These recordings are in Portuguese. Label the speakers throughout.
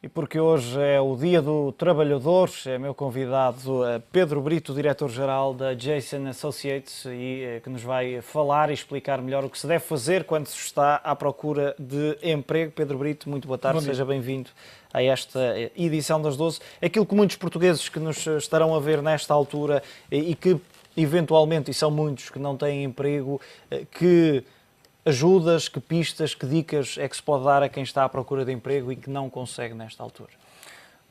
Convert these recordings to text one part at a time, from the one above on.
Speaker 1: E porque hoje é o Dia do Trabalhador, é meu convidado Pedro Brito, diretor-geral da Jason Associates, e que nos vai falar e explicar melhor o que se deve fazer quando se está à procura de emprego. Pedro Brito, muito boa tarde, seja bem-vindo a esta edição das 12. Aquilo que muitos portugueses que nos estarão a ver nesta altura e que eventualmente, e são muitos que não têm emprego, que ajudas, que pistas, que dicas é que se pode dar a quem está à procura de emprego e que não consegue nesta altura?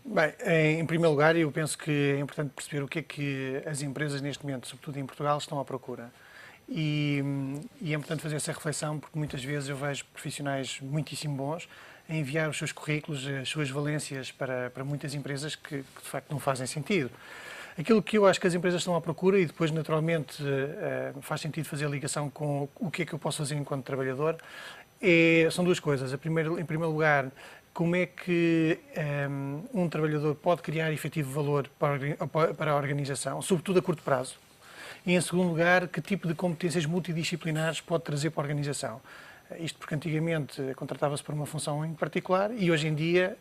Speaker 2: Bem, em primeiro lugar, eu penso que é importante perceber o que é que as empresas neste momento, sobretudo em Portugal, estão à procura. E é importante fazer essa reflexão porque muitas vezes eu vejo profissionais muitíssimo bons a enviar os seus currículos, as suas valências para muitas empresas que de facto não fazem sentido. Aquilo que eu acho que as empresas estão à procura, e depois naturalmente faz sentido fazer a ligação com o que é que eu posso fazer enquanto trabalhador, são duas coisas. Em primeiro lugar, como é que um trabalhador pode criar efetivo valor para a organização, sobretudo a curto prazo. E em segundo lugar, que tipo de competências multidisciplinares pode trazer para a organização. Isto porque antigamente contratava-se por uma função em particular e hoje em dia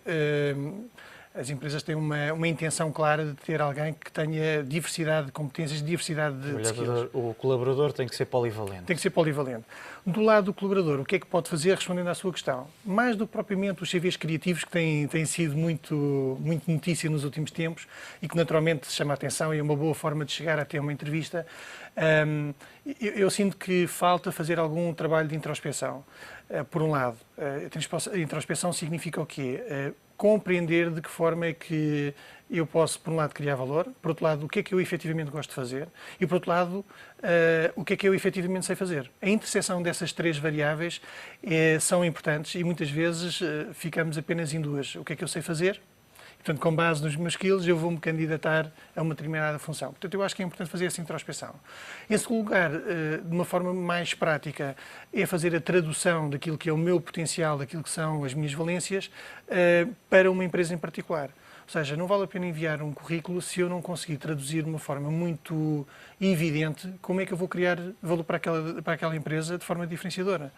Speaker 2: as empresas têm uma intenção clara de ter alguém que tenha diversidade de competências, diversidade de skills.
Speaker 1: O colaborador tem que ser polivalente.
Speaker 2: Tem que ser polivalente. Do lado do colaborador, o que é que pode fazer respondendo à sua questão? Mais do que propriamente os CVs criativos, que têm sido muito notícia nos últimos tempos e que naturalmente chama a atenção e é uma boa forma de chegar até uma entrevista, eu sinto que falta fazer algum trabalho de introspeção. Por um lado, a introspeção significa o quê? Compreender de que forma é que eu posso, por um lado, criar valor, por outro lado, o que é que eu efetivamente gosto de fazer e, por outro lado, o que é que eu efetivamente sei fazer. A interseção dessas três variáveis são importantes e muitas vezes ficamos apenas em duas. O que é que eu sei fazer? Portanto, com base nos meus skills, eu vou-me candidatar a uma determinada função. Portanto, eu acho que é importante fazer essa introspeção. Em segundo lugar, de uma forma mais prática, é fazer a tradução daquilo que é o meu potencial, daquilo que são as minhas valências, para uma empresa em particular. Ou seja, não vale a pena enviar um currículo se eu não conseguir traduzir de uma forma muito evidente como é que eu vou criar valor para aquela empresa de forma diferenciadora.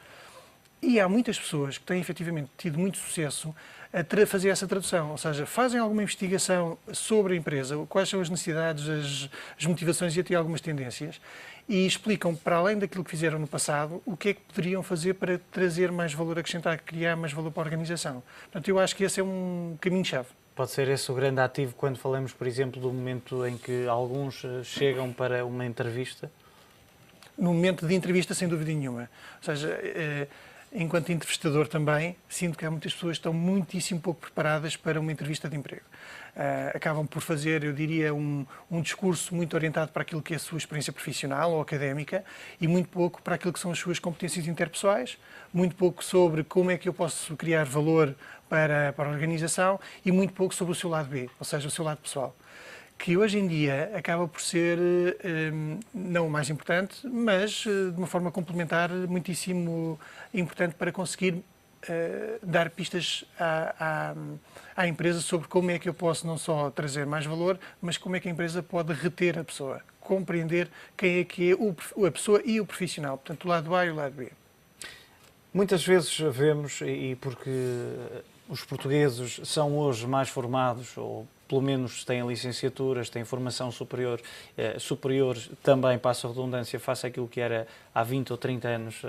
Speaker 2: E há muitas pessoas que têm efetivamente tido muito sucesso a fazer essa tradução, ou seja, fazem alguma investigação sobre a empresa, quais são as necessidades, as motivações e até algumas tendências, e explicam, para além daquilo que fizeram no passado, o que é que poderiam fazer para trazer mais valor acrescentado, criar mais valor para a organização. Portanto, eu acho que esse é um caminho-chave.
Speaker 1: Pode ser esse o grande ativo quando falamos, por exemplo, do momento em que alguns chegam para uma entrevista?
Speaker 2: No momento de entrevista, sem dúvida nenhuma. Ou seja, enquanto entrevistador também, sinto que há muitas pessoas que estão muitíssimo pouco preparadas para uma entrevista de emprego. Acabam por fazer, eu diria, um discurso muito orientado para aquilo que é a sua experiência profissional ou académica e muito pouco para aquilo que são as suas competências interpessoais, muito pouco sobre como é que eu posso criar valor para a organização e muito pouco sobre o seu lado B, ou seja, o seu lado pessoal, que hoje em dia acaba por ser não o mais importante, mas de uma forma complementar muitíssimo importante para conseguir dar pistas à empresa sobre como é que eu posso não só trazer mais valor, mas como é que a empresa pode reter a pessoa, compreender quem é que é a pessoa e o profissional, portanto o lado A e o lado B.
Speaker 1: Muitas vezes vemos, e porque os portugueses são hoje mais formados, ou pelo menos têm licenciaturas, têm formação superior também, passo a redundância, face àquilo que era há 20 ou 30 anos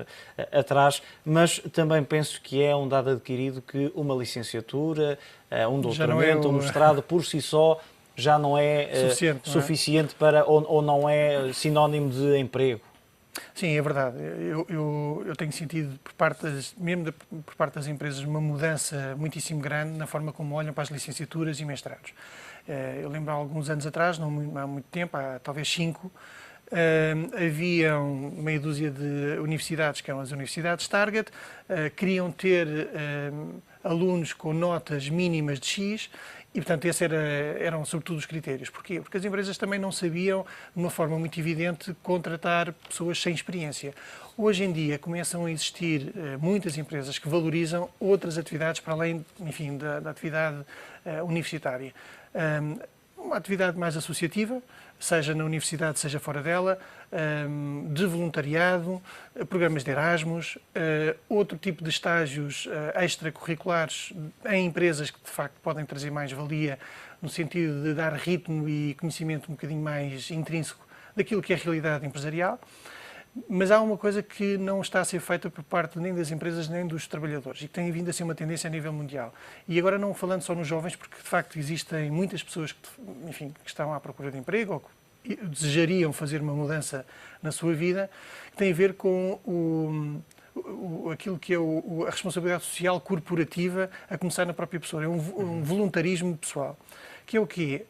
Speaker 1: atrás, mas também penso que é um dado adquirido que uma licenciatura, um doutoramento, um mestrado, por si só, já não é suficiente para, ou não é sinónimo de emprego.
Speaker 2: Sim, é verdade. Eu tenho sentido, mesmo por parte das empresas, uma mudança muitíssimo grande na forma como olham para as licenciaturas e mestrados. Eu lembro há alguns anos atrás, não há muito tempo, há talvez 5, havia meia dúzia de universidades, que eram as universidades Target, queriam ter alunos com notas mínimas de X. E, portanto, esses eram sobretudo os critérios. Porquê? Porque as empresas também não sabiam, de uma forma muito evidente, contratar pessoas sem experiência. Hoje em dia começam a existir muitas empresas que valorizam outras atividades para além, enfim, da atividade universitária. uma atividade mais associativa, seja na universidade, seja fora dela, de voluntariado, programas de Erasmus, outro tipo de estágios extracurriculares em empresas que de facto podem trazer mais valia no sentido de dar ritmo e conhecimento um bocadinho mais intrínseco daquilo que é a realidade empresarial. Mas há uma coisa que não está a ser feita por parte nem das empresas nem dos trabalhadores e que tem vindo a ser uma tendência a nível mundial. E agora não falando só nos jovens, porque de facto existem muitas pessoas que, enfim, que estão à procura de emprego ou que desejariam fazer uma mudança na sua vida, que tem a ver com aquilo que é a responsabilidade social corporativa a começar na própria pessoa. É um voluntarismo pessoal. Que é o quê?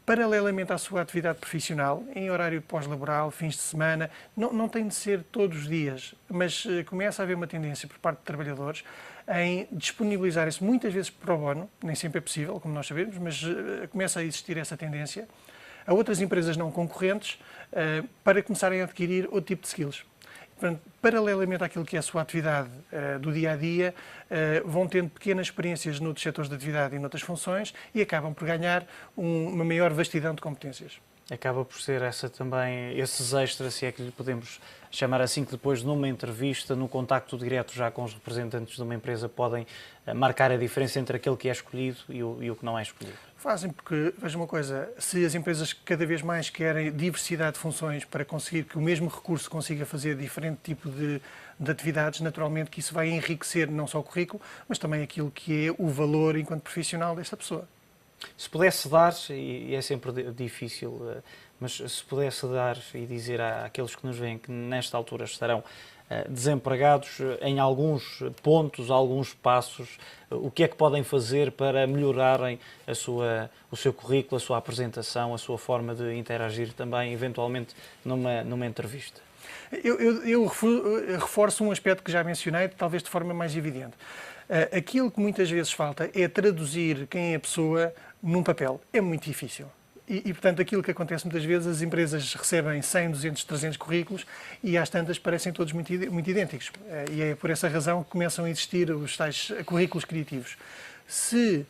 Speaker 2: Paralelamente à sua atividade profissional, em horário pós-laboral, fins de semana, não tem de ser todos os dias, mas começa a haver uma tendência por parte de trabalhadores em disponibilizarem-se muitas vezes pro bono, nem sempre é possível, como nós sabemos, mas começa a existir essa tendência, a outras empresas não concorrentes para começarem a adquirir outro tipo de skills. Portanto, paralelamente àquilo que é a sua atividade do dia-a-dia, vão tendo pequenas experiências noutros setores de atividade e noutras funções e acabam por ganhar uma maior vastidão de competências.
Speaker 1: Acaba por ser essa também, esses extras, se é que lhe podemos chamar assim, que depois numa entrevista, no contacto direto já com os representantes de uma empresa, podem marcar a diferença entre aquele que é escolhido e o que não é escolhido.
Speaker 2: Fazem porque, veja uma coisa, se as empresas cada vez mais querem diversidade de funções para conseguir que o mesmo recurso consiga fazer diferente tipo de atividades, naturalmente que isso vai enriquecer não só o currículo, mas também aquilo que é o valor enquanto profissional desta pessoa.
Speaker 1: Se pudesse dar, e é sempre difícil, mas se pudesse dar e dizer àqueles que nos veem que nesta altura estarão desempregados, em alguns pontos, alguns passos, o que é que podem fazer para melhorarem o seu currículo, a sua apresentação, a sua forma de interagir também, eventualmente, numa entrevista?
Speaker 2: Eu reforço um aspecto que já mencionei, talvez de forma mais evidente. Aquilo que muitas vezes falta é traduzir quem é a pessoa num papel. É muito difícil. Portanto, aquilo que acontece muitas vezes, as empresas recebem 100, 200, 300 currículos e às tantas parecem todos muito idênticos. E é por essa razão que começam a existir os tais currículos criativos. Se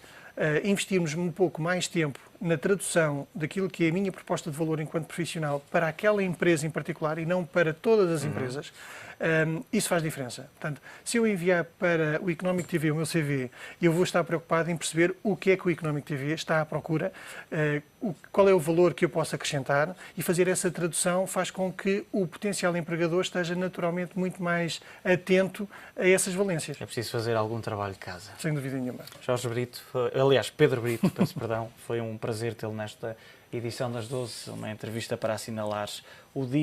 Speaker 2: investirmos um pouco mais tempo na tradução daquilo que é a minha proposta de valor enquanto profissional para aquela empresa em particular e não para todas as empresas, isso faz diferença. Portanto, se eu enviar para o Economic TV o meu CV, eu vou estar preocupado em perceber o que é que o Economic TV está à procura, qual é o valor que eu posso acrescentar e fazer essa tradução faz com que o potencial empregador esteja naturalmente muito mais atento a essas valências.
Speaker 1: É preciso fazer algum trabalho de casa.
Speaker 2: Sem dúvida nenhuma.
Speaker 1: Jorge Brito, aliás, Pedro Brito, peço perdão, foi um prazer tê-lo nesta edição das 12, uma entrevista para assinalar o dia